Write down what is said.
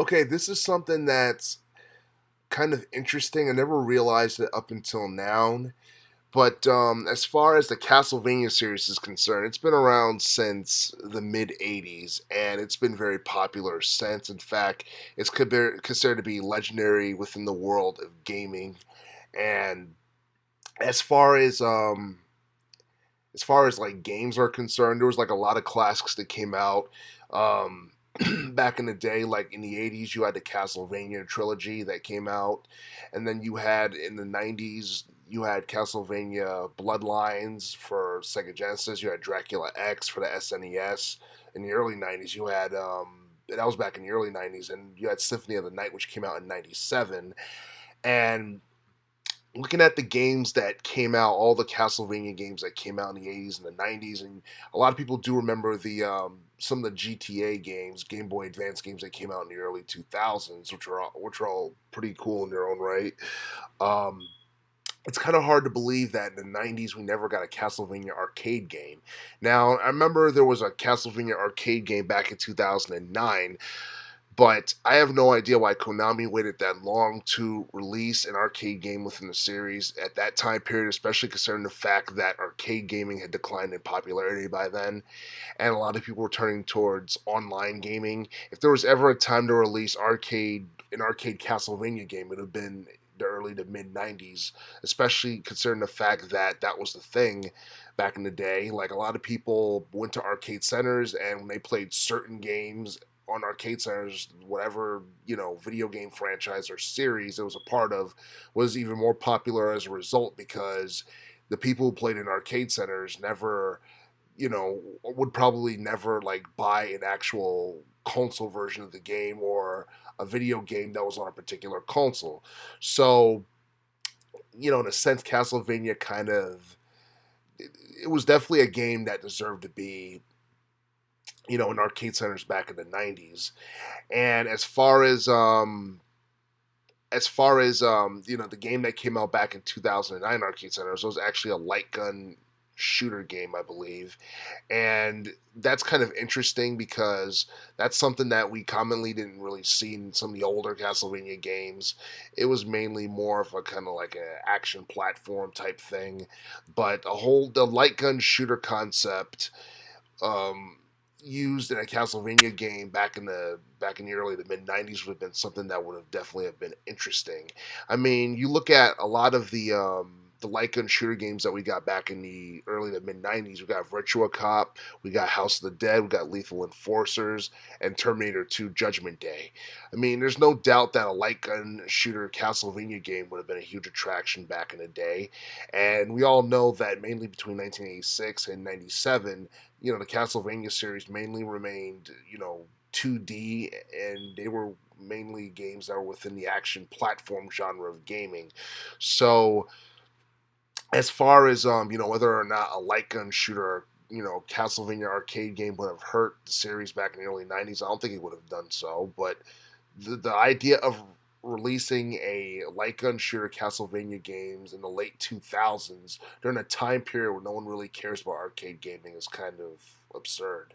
Okay, this is something that's kind of interesting. I never realized it up until now. But as far as the Castlevania series is concerned, it's been around since the mid 80s, and it's been very popular since. In fact, it's considered to be legendary within the world of gaming. And as far as like games are concerned, there was like a lot of classics that came out um, back in the day. Like in the 80s, you had the Castlevania trilogy that came out, and then you had in the 90s you had Castlevania Bloodlines for Sega Genesis. You had Dracula X for the SNES. In the early 90s, you had that was back in the early 90s, and you had Symphony of the Night, which came out in 97. And looking at the games that came out, all the Castlevania games that came out in the 80s and the 90s, and a lot of people do remember the some of the GTA games, Game Boy Advance games that came out in the early 2000s, which are all pretty cool in their own right. Um, it's kind of hard to believe that in the 90s we never got a Castlevania arcade game. Now, I remember there was a Castlevania arcade game back in 2009, but I have no idea why Konami waited that long to release an arcade game within the series at that time period, especially considering the fact that arcade gaming had declined in popularity by then, and a lot of people were turning towards online gaming. If there was ever a time to release an arcade Castlevania game, it would have been the early to mid 90s, especially considering the fact that that was the thing back in the day. Like a lot of people went to arcade centers, and when they played certain games on arcade centers, whatever video game franchise or series it was a part of was even more popular as a result, because the people who played in arcade centers never would probably never like buy an actual console version of the game or a video game that was on a particular console. So, in a sense, Castlevania kind of it was definitely a game that deserved to be, in arcade centers back in the 90s. And as far as the game that came out back in 2009 arcade centers was actually a light gun shooter game, I believe. And that's kind of interesting because that's something that we commonly didn't really see in some of the older Castlevania games. It was mainly more of a kind of like an action platform type thing, but the light gun shooter concept um, used in a Castlevania game back in the early to mid '90s would have been something that would have definitely have been interesting. I mean, you look at a lot of the light gun shooter games that we got back in the early to mid '90s. We got Virtua Cop, we got House of the Dead, we got Lethal Enforcers, and Terminator 2: Judgment Day. I mean, there's no doubt that a light gun shooter Castlevania game would have been a huge attraction back in the day, and we all know that mainly between 1986 and '97, the Castlevania series mainly remained, 2D, and they were mainly games that were within the action platform genre of gaming. So, as far as whether or not a light gun shooter, Castlevania arcade game would have hurt the series back in the early '90s, I don't think it would have done so. But the idea of releasing a light gun shooter Castlevania games in the late 2000s during a time period where no one really cares about arcade gaming is kind of absurd.